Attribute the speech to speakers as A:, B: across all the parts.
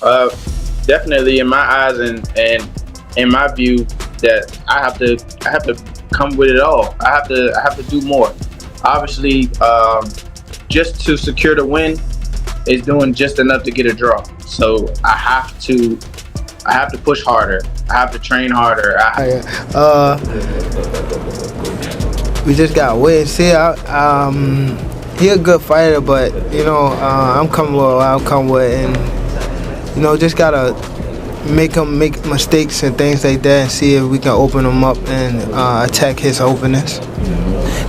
A: Uh, Definitely in my eyes and in my view that I have to come with it all. I have to do more. Obviously, just to secure the win is doing just enough to get a draw. So I have to push harder. I have to train harder.
B: We just got to wait and see. He a good fighter, but I'm coming with what I'm coming with, and just gotta make him make mistakes and things like that, and see if we can open him up and attack his openness.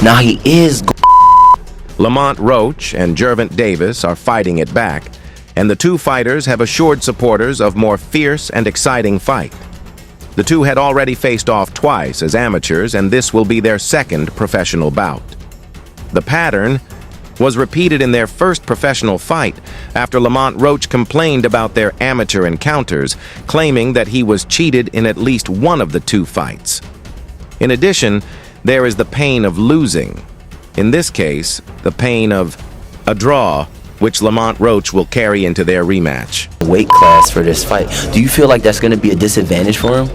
C: Now he is.
D: Lamont Roach and Jervant Davis are fighting it back, and the two fighters have assured supporters of more fierce and exciting fight. The two had already faced off twice as amateurs, and this will be their second professional bout. The pattern was repeated in their first professional fight after Lamont Roach complained about their amateur encounters, claiming that he was cheated in at least one of the two fights. In addition, there is the pain of losing. In this case, the pain of a draw, which Lamont Roach will carry into their rematch.
C: Weight class for this fight. Do you feel like that's going to be a disadvantage for him?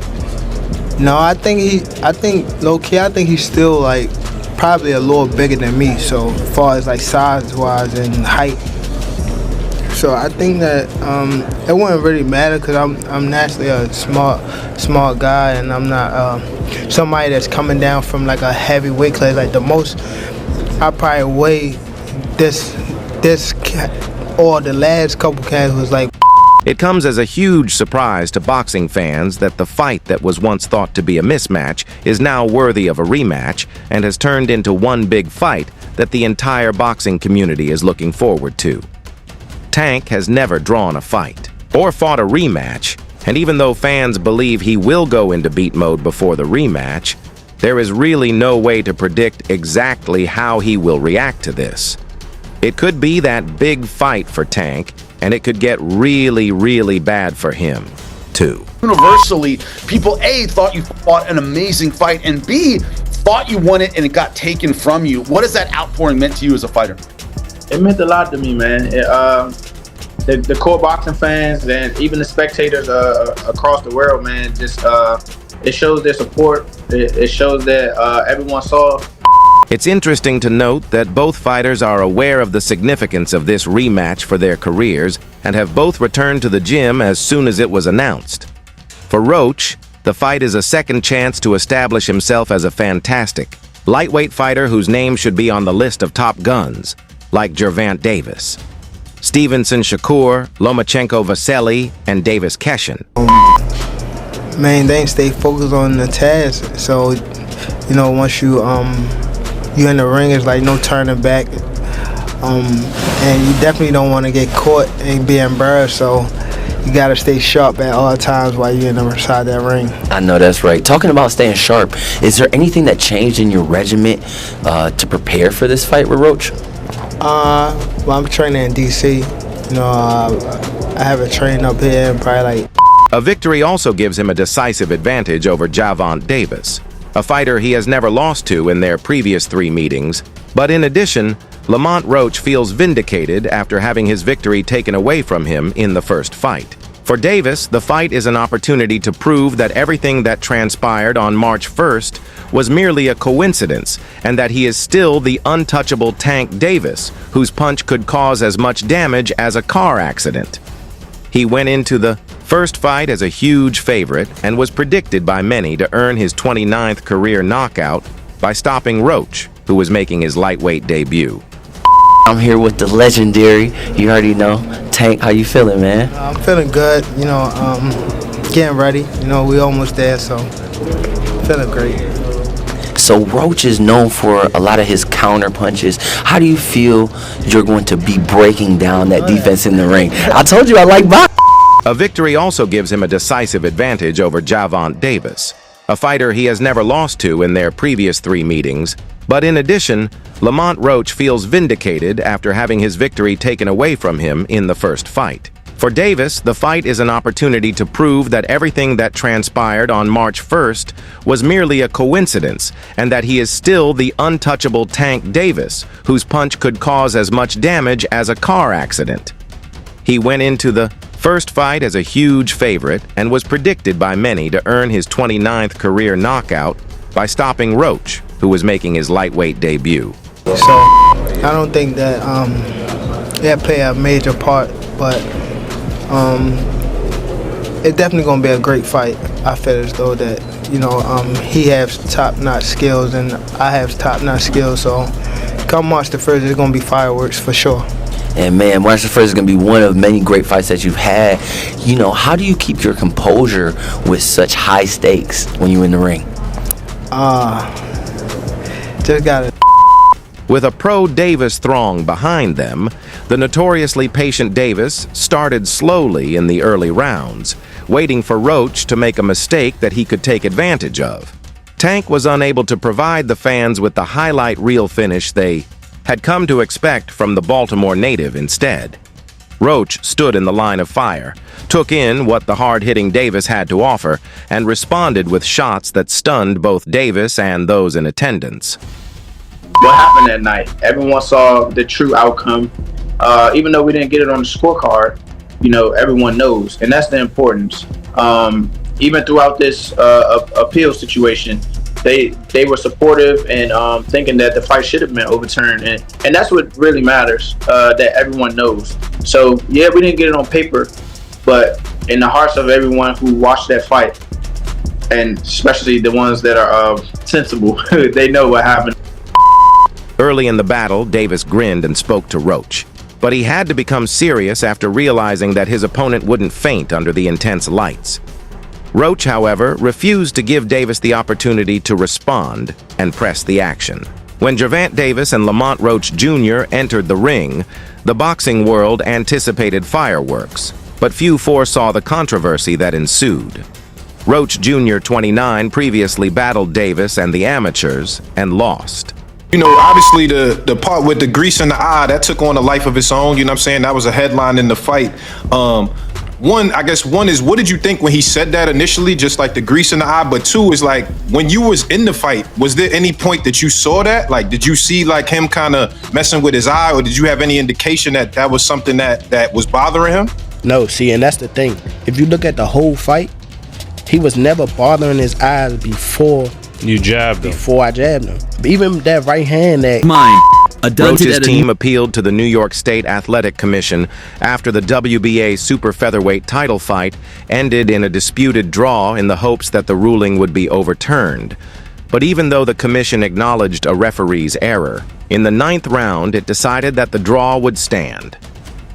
B: No, I think low-key, I think he's still like probably a little bigger than me, so as far as like size-wise and height. So I think that it wouldn't really matter because I'm naturally a small guy, and I'm not somebody that's coming down from like a heavy weight class. Like the most I probably weigh this or the last couple cans was like.
D: It comes as a huge surprise to boxing fans that the fight that was once thought to be a mismatch is now worthy of a rematch and has turned into one big fight that the entire boxing community is looking forward to. Tank has never drawn a fight or fought a rematch, and even though fans believe he will go into beat mode before the rematch, there is really no way to predict exactly how he will react to this. It could be that big fight for Tank, and it could get really, really bad for him, too.
E: Universally, people A, thought you fought an amazing fight, and B, thought you won it and it got taken from you. What has that outpouring meant to you as a fighter?
A: It meant a lot to me, man. The core boxing fans and even the spectators across the world, man, just it shows their support. It shows that everyone saw.
D: It's interesting to note that both fighters are aware of the significance of this rematch for their careers and have both returned to the gym as soon as it was announced. For Roach, the fight is a second chance to establish himself as a fantastic lightweight fighter whose name should be on the list of top guns, like Jervant Davis, Stevenson Shakur, Lomachenko Vasily, and Davis Keshin.
B: Main thing, stay focused on the task. So, once you're in the ring, it's like no turning back, and you definitely don't want to get caught and be embarrassed, so you got to stay sharp at all times while you're inside that ring.
C: I know that's right. Talking about staying sharp, is there anything that changed in your regiment to prepare for this fight with Roach?
B: Well, I'm training in DC. I haven't trained up here in probably like.
D: A victory also gives him a decisive advantage over Jervant Davis, a fighter he has never lost to in their previous 3 meetings. But in addition, Lamont Roach feels vindicated after having his victory taken away from him in the first fight. For Davis, the fight is an opportunity to prove that everything that transpired on March 1st was merely a coincidence, and that he is still the untouchable Tank Davis, whose punch could cause as much damage as a car accident. He went into the first fight as a huge favorite and was predicted by many to earn his 29th career knockout by stopping Roach, who was making his lightweight debut.
C: I'm here with the legendary, you already know, Tank. How you feeling, man?
B: I'm feeling good, getting ready. We almost there, so feeling great.
C: So Roach is known for a lot of his counter punches. How do you feel you're going to be breaking down that defense in the ring? I told you I like boxing.
D: A victory also gives him a decisive advantage over Jervant Davis, a fighter he has never lost to in their previous 3 meetings. But in addition, Lamont Roach feels vindicated after having his victory taken away from him in the first fight. For Davis, the fight is an opportunity to prove that everything that transpired on March 1st was merely a coincidence, and that he is still the untouchable Tank Davis, whose punch could cause as much damage as a car accident. He went into the First fight as a huge favorite and was predicted by many to earn his 29th career knockout by stopping Roach, who was making his lightweight debut.
B: So I don't think that that play a major part, but it's definitely gonna be a great fight. I feel as though that he has top-notch skills and I have top-notch skills. So come March the 1st, it's gonna be fireworks for sure.
C: And man, March the 1st is going to be one of many great fights that you've had. How do you keep your composure with such high stakes when you're in the ring?
B: Just gotta.
D: With a pro-Davis throng behind them, the notoriously patient Davis started slowly in the early rounds, waiting for Roach to make a mistake that he could take advantage of. Tank was unable to provide the fans with the highlight reel finish they had come to expect from the Baltimore native instead. Roach stood in the line of fire, took in what the hard-hitting Davis had to offer, and responded with shots that stunned both Davis and those in attendance.
A: What happened that night? Everyone saw the true outcome. Even though we didn't get it on the scorecard, everyone knows, and that's the importance. Even throughout this appeal situation, they were supportive and thinking that the fight should have been overturned, and that's what really matters, that everyone knows. So yeah, we didn't get it on paper, but in the hearts of everyone who watched that fight, and especially the ones that are sensible, they know what happened.
D: Early in the battle, Davis grinned and spoke to Roach, but he had to become serious after realizing that his opponent wouldn't faint under the intense lights. Roach, however, refused to give Davis the opportunity to respond and press the action. When Jervant Davis and Lamont Roach Jr. entered the ring, the boxing world anticipated fireworks, but few foresaw the controversy that ensued. Roach Jr., 29, previously battled Davis and the amateurs and lost.
F: Obviously the part with the grease in the eye, that took on a life of its own, That was a headline in the fight. One is, what did you think when he said that initially, just like the grease in the eye? But two is like, when you was in the fight, was there any point that you saw that? Like, did you see like him kind of messing with his eye, or did you have any indication that that was something that was bothering him?
G: No, see, and that's the thing. If you look at the whole fight, he was never bothering his eyes before
H: you jabbed him.
G: Before I jabbed him. Even that right hand that
C: mine.
D: Roach's team appealed to the New York State Athletic Commission after the WBA super featherweight title fight ended in a disputed draw in the hopes that the ruling would be overturned. But even though the commission acknowledged a referee's error, in the 9th round it decided that the draw would stand.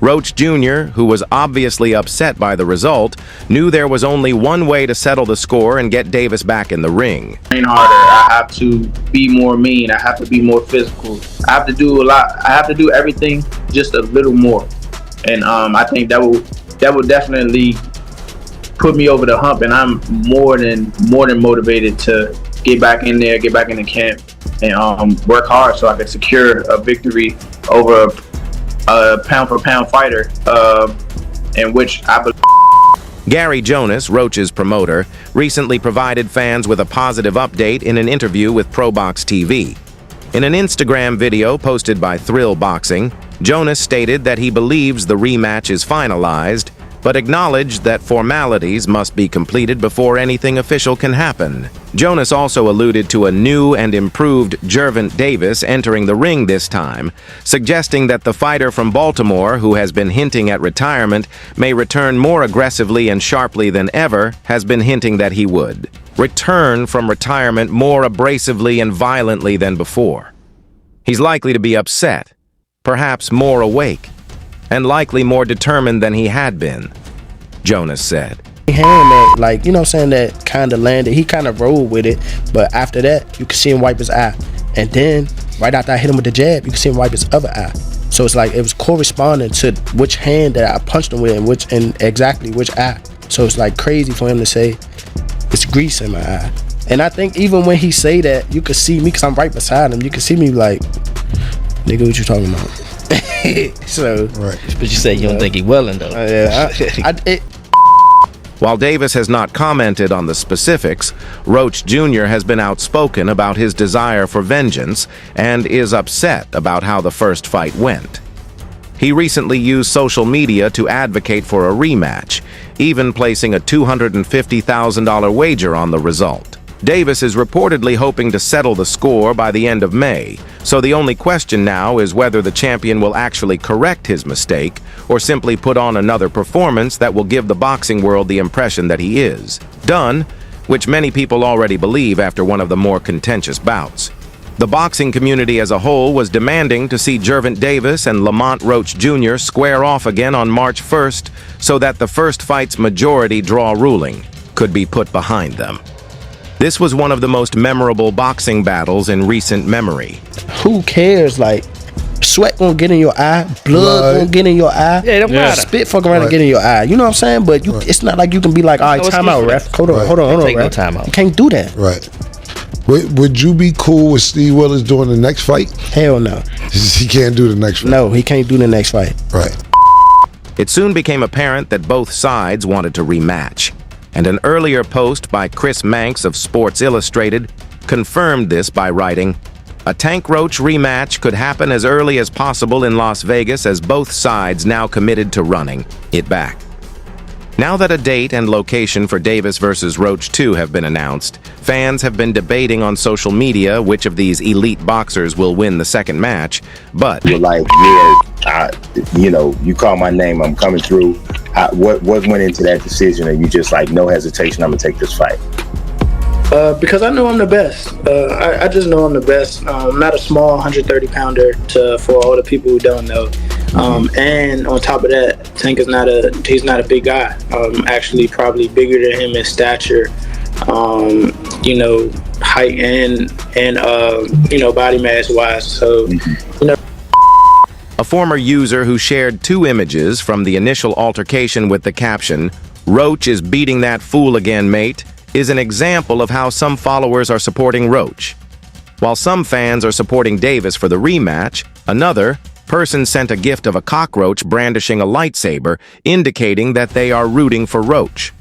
D: Roach Jr., who was obviously upset by the result, knew there was only one way to settle the score and get Davis back in the ring.
A: Train harder. I have to be more mean. I have to be more physical. I have to do a lot. I have to do everything just a little more. And I think that will definitely put me over the hump. And I'm more than motivated to get back in there, get back in the camp, and work hard so I can secure a victory over a pound-for-pound fighter, in which I believe.
D: Gary Jonas, Roach's promoter, recently provided fans with a positive update in an interview with ProBox TV. In an Instagram video posted by Thrill Boxing, Jonas stated that he believes the rematch is finalized, but acknowledged that formalities must be completed before anything official can happen. Jonas also alluded to a new and improved Jervant Davis entering the ring this time, suggesting that the fighter from Baltimore, who has been hinting at retirement, may return more aggressively and sharply than ever, has been hinting that he would return from retirement more abrasively and violently than before. He's likely to be upset, perhaps more awake, and likely more determined than he had been, Jonas said.
G: Hand that, like, that kind of landed. He kind of rolled with it, but after that, you could see him wipe his eye. And then, right after I hit him with the jab, you could see him wipe his other eye. So it's like it was corresponding to which hand that I punched him with and exactly which eye. So it's like crazy for him to say, it's grease in my eye. And I think even when he say that, you could see me, because I'm right beside him, you could see me like, nigga, what you talking about? So,
C: right. But you say you don't think he willing though.
D: While Davis has not commented on the specifics, Roach Jr. has been outspoken about his desire for vengeance and is upset about how the first fight went. He recently used social media to advocate for a rematch, even placing a $250,000 wager on the result. Davis is reportedly hoping to settle the score by the end of May, so the only question now is whether the champion will actually correct his mistake or simply put on another performance that will give the boxing world the impression that he is done, which many people already believe after one of the more contentious bouts. The boxing community as a whole was demanding to see Jervant Davis and Lamont Roach Jr. square off again on March 1st so that the first fight's majority draw ruling could be put behind them. This was one of the most memorable boxing battles in recent memory.
G: Who cares? Like, sweat gonna get in your eye, blood gonna get in your eye.
H: Yeah, it don't matter.
G: Spit fucking around and get in your eye. You know what I'm saying? But it's not like you can be like, all right, time out, ref. Hold on,
H: Take no
G: ref.
H: time out.
G: You can't do that.
I: Right. Would you be cool with Steve Willis doing the next fight?
G: Hell no.
I: He can't do the next fight.
G: No, he can't do the next fight.
I: Right.
D: It soon became apparent that both sides wanted to rematch, and an earlier post by Chris Manx of Sports Illustrated confirmed this by writing, "A Tank Roach rematch could happen as early as possible in Las Vegas as both sides now committed to running it back." Now that a date and location for Davis versus Roach 2 have been announced, fans have been debating on social media which of these elite boxers will win the second match, but
J: You're like, you call my name, I'm coming through. What went into that decision? And you just like, no hesitation, I'm gonna take this fight?
B: Because I know I'm the best. I just know I'm the best. I'm not a small 130 pounder for all the people who don't know. And on top of that, Tank is he's not a big guy. Actually probably bigger than him in stature, height and body mass wise. So,
D: a former user who shared 2 images from the initial altercation with the caption, "Roach is beating that fool again, mate," is an example of how some followers are supporting Roach. While some fans are supporting Davis for the rematch, another person sent a gift of a cockroach brandishing a lightsaber, indicating that they are rooting for Roach.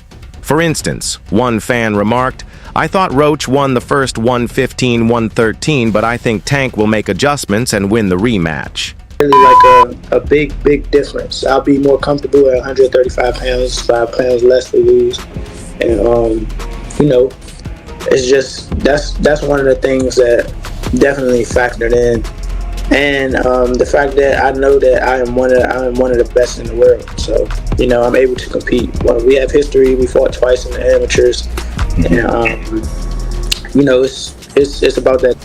D: For instance, one fan remarked, "I thought Roach won the first 115-113, but I think Tank will make adjustments and win the rematch."
B: Really like a big difference. I'll be more comfortable at 135 pounds, 5 pounds less to lose. And, it's just, that's one of the things that definitely factored in. And the fact that I know that I am one of the best in the world. So, I'm able to compete. Well, we have history. We fought twice in the amateurs. And, it's about that.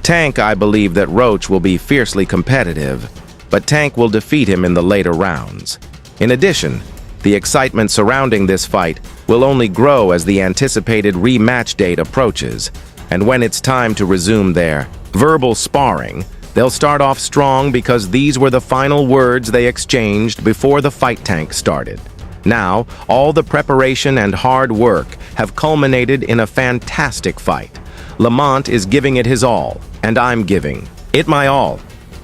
D: Tank, I believe that Roach will be fiercely competitive, but Tank will defeat him in the later rounds. In addition, the excitement surrounding this fight will only grow as the anticipated rematch date approaches, and when it's time to resume their verbal sparring, they'll start off strong because these were the final words they exchanged before the fight Tank started. Now, all the preparation and hard work have culminated in a fantastic fight. Lamont is giving it his all, and I'm giving it my all.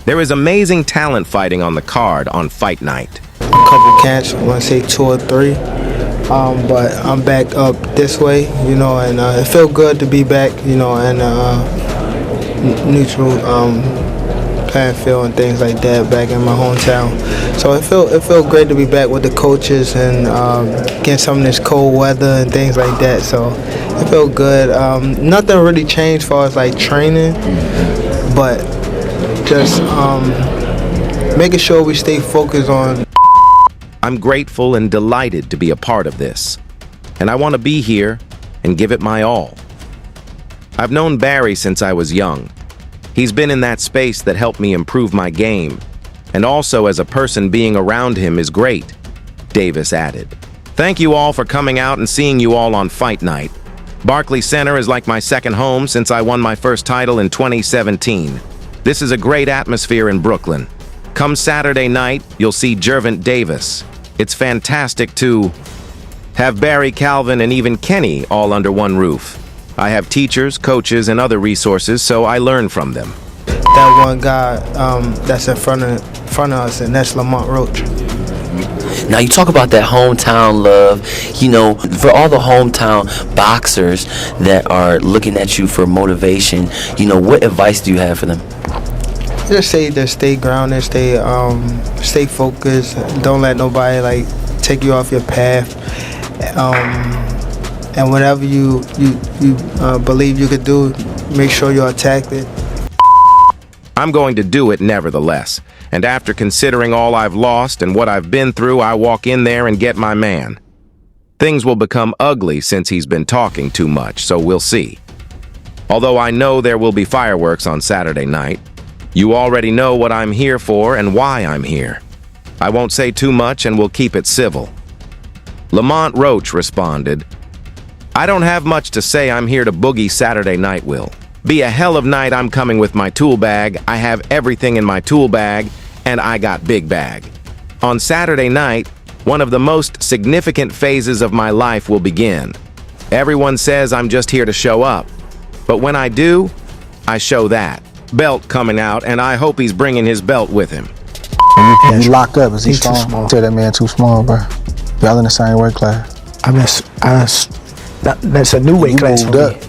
D: There is amazing talent fighting on the card on fight night.
B: A couple camps, I want to say 2 or 3. But I'm back up this way, and it felt good to be back, in neutral playing field and things like that back in my hometown. So it felt great to be back with the coaches and getting some of this cold weather and things like that. So it felt good. Nothing really changed as far as like training, but just making sure we stay focused on.
D: I'm grateful and delighted to be a part of this, and I want to be here and give it my all. I've known Barry since I was young. He's been in that space that helped me improve my game, and also as a person being around him is great, Davis added. Thank you all for coming out and seeing you all on fight night. Barclays Center is like my second home since I won my first title in 2017. This is a great atmosphere in Brooklyn. Come Saturday night, you'll see Jervant Davis. It's fantastic to have Barry, Calvin, and even Kenny all under one roof. I have teachers, coaches, and other resources, so I learn from them.
B: That one guy that's in front of us, and that's Lamont Roach.
C: Now you talk about that hometown love, for all the hometown boxers that are looking at you for motivation, what advice do you have for them?
B: Just say to stay grounded, stay focused. Don't let nobody like take you off your path. And whatever you believe you could do, make sure you attack it.
D: I'm going to do it nevertheless. And after considering all I've lost and what I've been through, I walk in there and get my man. Things will become ugly since he's been talking too much, so we'll see. Although I know there will be fireworks on Saturday night, you already know what I'm here for and why I'm here. I won't say too much and we'll keep it civil. Lamont Roach responded, I don't have much to say. I'm here to boogie Saturday night, Will. Be a hell of night. I'm coming with my tool bag. I have everything in my tool bag, and I got big bag. On Saturday night, one of the most significant phases of my life will begin. Everyone says I'm just here to show up. But when I do, I show that. Belt coming out, and I hope he's bringing his belt with him.
H: You lock up, is he small? Tell that man too small, bro. Y'all in the same weight class.
G: That's a new weight class for me.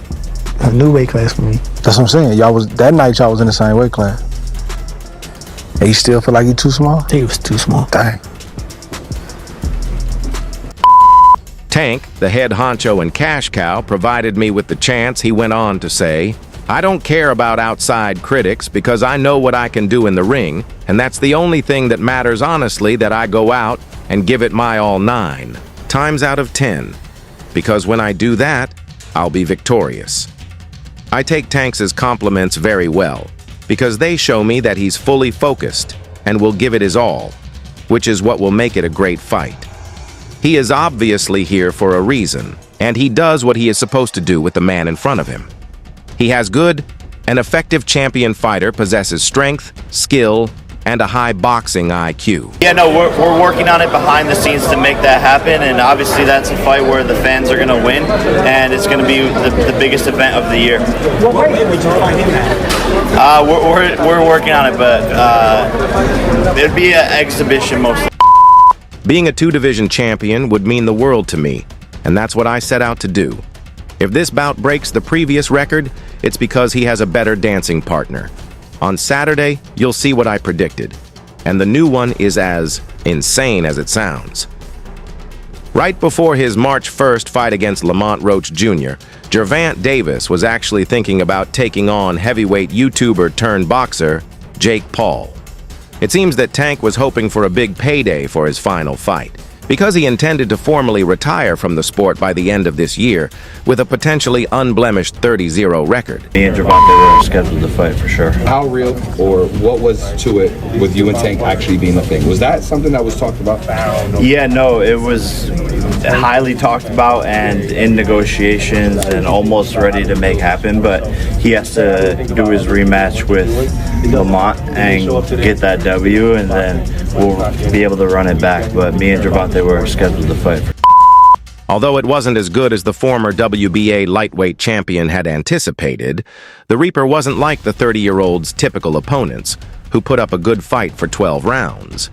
G: A new weight class for me.
H: That's what I'm saying. That night y'all was in the same weight class. And you still feel like you too small?
G: I think it was too small.
H: Dang.
D: Tank, the head honcho and cash cow, provided me with the chance. He went on to say, I don't care about outside critics because I know what I can do in the ring, and that's the only thing that matters honestly, that I go out and give it my all 9 times out of 10. Because when I do that, I'll be victorious. I take Tank's compliments very well, because they show me that he's fully focused and will give it his all, which is what will make it a great fight. He is obviously here for a reason, and he does what he is supposed to do with the man in front of him. He has good and effective champion fighter, possesses strength, skill, and a high boxing IQ.
K: Yeah, no, we're working on it behind the scenes to make that happen, and obviously that's a fight where the fans are going to win, and it's going to be the biggest event of the year.
G: What weight would you fight him at?
K: We're working on it, but it'd be an exhibition mostly.
D: Being a 2-division champion would mean the world to me, and that's what I set out to do. If this bout breaks the previous record, it's because he has a better dancing partner. On Saturday, you'll see what I predicted, and the new one is as insane as it sounds. Right before his March 1st fight against Lamont Roach Jr., Jervant Davis was actually thinking about taking on heavyweight YouTuber turned boxer Jake Paul. It seems that Tank was hoping for a big payday for his final fight, because he intended to formally retire from the sport by the end of this year with a potentially unblemished 30-0 record.
K: Me and Jervant were scheduled to fight for sure.
L: How real or what was to it with you and Tank actually being a thing? Was that something that was talked about?
K: Yeah, no, it was highly talked about and in negotiations and almost ready to make happen, but he has to do his rematch with Lamont and get that W, and then we'll be able to run it back. But me and Jervant were scheduled to fight.
D: Although it wasn't as good as the former WBA lightweight champion had anticipated, the Reaper wasn't like the 30-year-old's typical opponents, who put up a good fight for 12 rounds.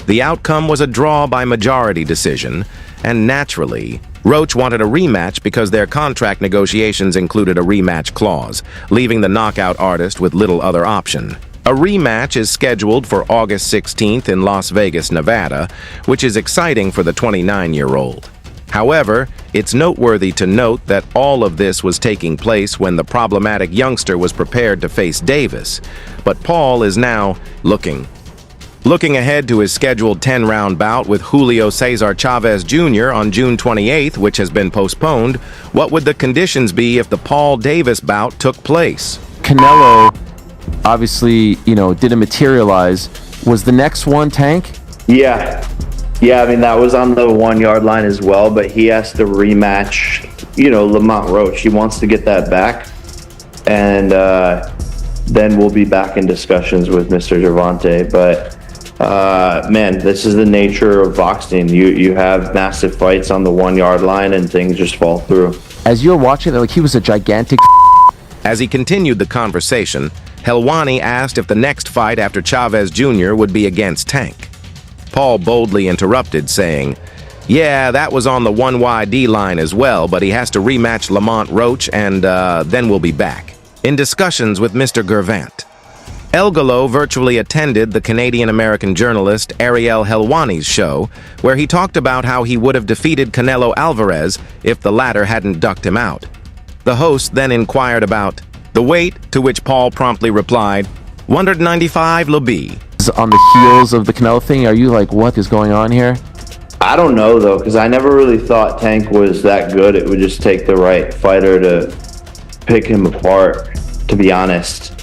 D: The outcome was a draw by majority decision, and naturally, Roach wanted a rematch because their contract negotiations included a rematch clause, leaving the knockout artist with little other option. A rematch is scheduled for August 16th in Las Vegas, Nevada, which is exciting for the 29-year-old. However, it's noteworthy to note that all of this was taking place when the problematic youngster was prepared to face Davis, but Paul is now looking ahead to his scheduled 10-round bout with Julio Cesar Chavez Jr. on June 28th, which has been postponed. What would the conditions be if the Paul Davis bout took place?
M: Canelo obviously, didn't materialize. Was the next one Tank?
K: Yeah, I mean, that was on the 1-yard line as well, but he has to rematch, Lamont Roach. He wants to get that back, and then we'll be back in discussions with Mr. Jervant. But man, this is the nature of boxing. You have massive fights on the 1-yard line and things just fall through.
M: As you're watching it, he was a gigantic.
D: As he continued the conversation, Helwani asked if the next fight after Chavez Jr. would be against Tank. Paul boldly interrupted, saying, yeah, that was on the 1YD line as well, but he has to rematch Lamont Roach, and then we'll be back. In discussions with Mr. Jervant. El Gallo virtually attended the Canadian-American journalist Ariel Helwani's show, where he talked about how he would have defeated Canelo Alvarez if the latter hadn't ducked him out. The host then inquired about the weight, to which Paul promptly replied, 195 Labi.
M: On the heels of the Canelo thing, are you like, what is going on here?
K: I don't know though, because I never really thought Tank was that good. It would just take the right fighter to pick him apart, to be honest.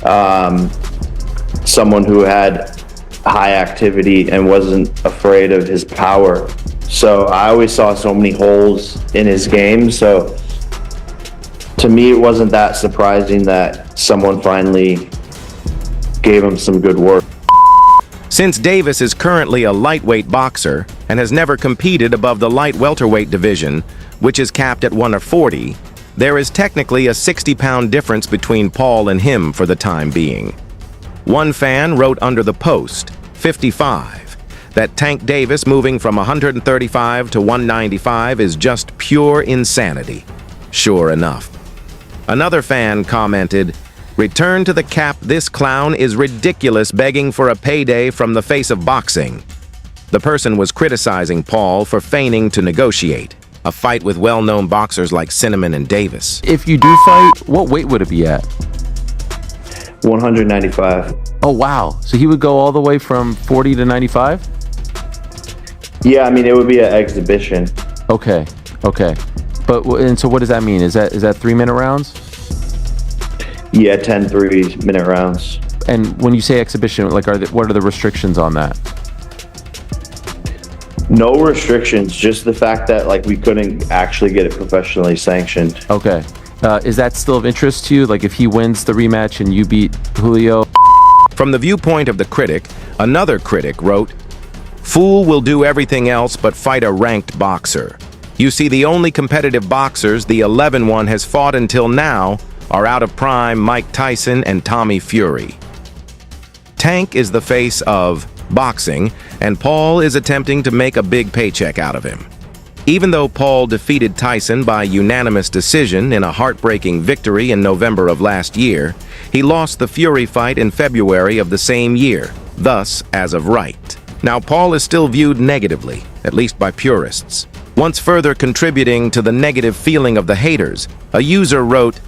K: Someone who had high activity and wasn't afraid of his power. So I always saw so many holes in his game. So to me, it wasn't that surprising that someone finally gave him some good work.
D: Since Davis is currently a lightweight boxer and has never competed above the light welterweight division, which is capped at 140, there is technically a 60-pound difference between Paul and him for the time being. One fan wrote under the post, 55, that Tank Davis moving from 135 to 195 is just pure insanity. Sure enough. Another fan commented, "Return to the cap, this clown is ridiculous begging for a payday from the face of boxing." The person was criticizing Paul for feigning to negotiate a fight with well-known boxers like Cinnamon and Davis.
M: If you do fight, what weight would it be at?
K: 195.
M: Oh, wow. So he would go all the way from 40 to 95?
K: Yeah, I mean, it would be an exhibition.
M: Okay, okay. But, and so what does that mean? Is that 3-minute rounds?
K: Yeah, 10 3-minute rounds.
M: And when you say exhibition, like, what are the restrictions on that?
K: No restrictions, just the fact that like we couldn't actually get it professionally sanctioned.
M: Okay. Is that still of interest to you? Like if he wins the rematch and you beat Julio?
D: From the viewpoint of the critic, another critic wrote, "Fool will do everything else but fight a ranked boxer. You see, the only competitive boxers the 11-1 has fought until now are out of prime Mike Tyson and Tommy Fury. Tank is the face of boxing, and Paul is attempting to make a big paycheck out of him. Even though Paul defeated Tyson by unanimous decision in a heartbreaking victory in November of last year, he lost the Fury fight in February of the same year, thus as of right. Now Paul is still viewed negatively, at least by purists. Once further contributing to the negative feeling of the haters, a user wrote,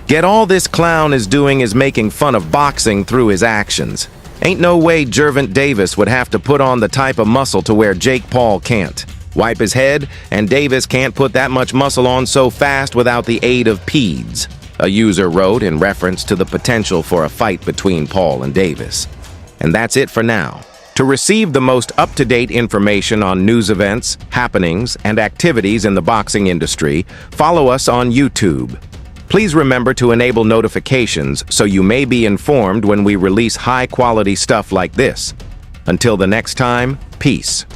D: "Get all this clown is doing is making fun of boxing through his actions. Ain't no way Jervant Davis would have to put on the type of muscle to where Jake Paul can't. Wipe his head, and Davis can't put that much muscle on so fast without the aid of peds," a user wrote in reference to the potential for a fight between Paul and Davis. And that's it for now. To receive the most up-to-date information on news events, happenings, and activities in the boxing industry, follow us on YouTube. Please remember to enable notifications so you may be informed when we release high-quality stuff like this. Until the next time, peace.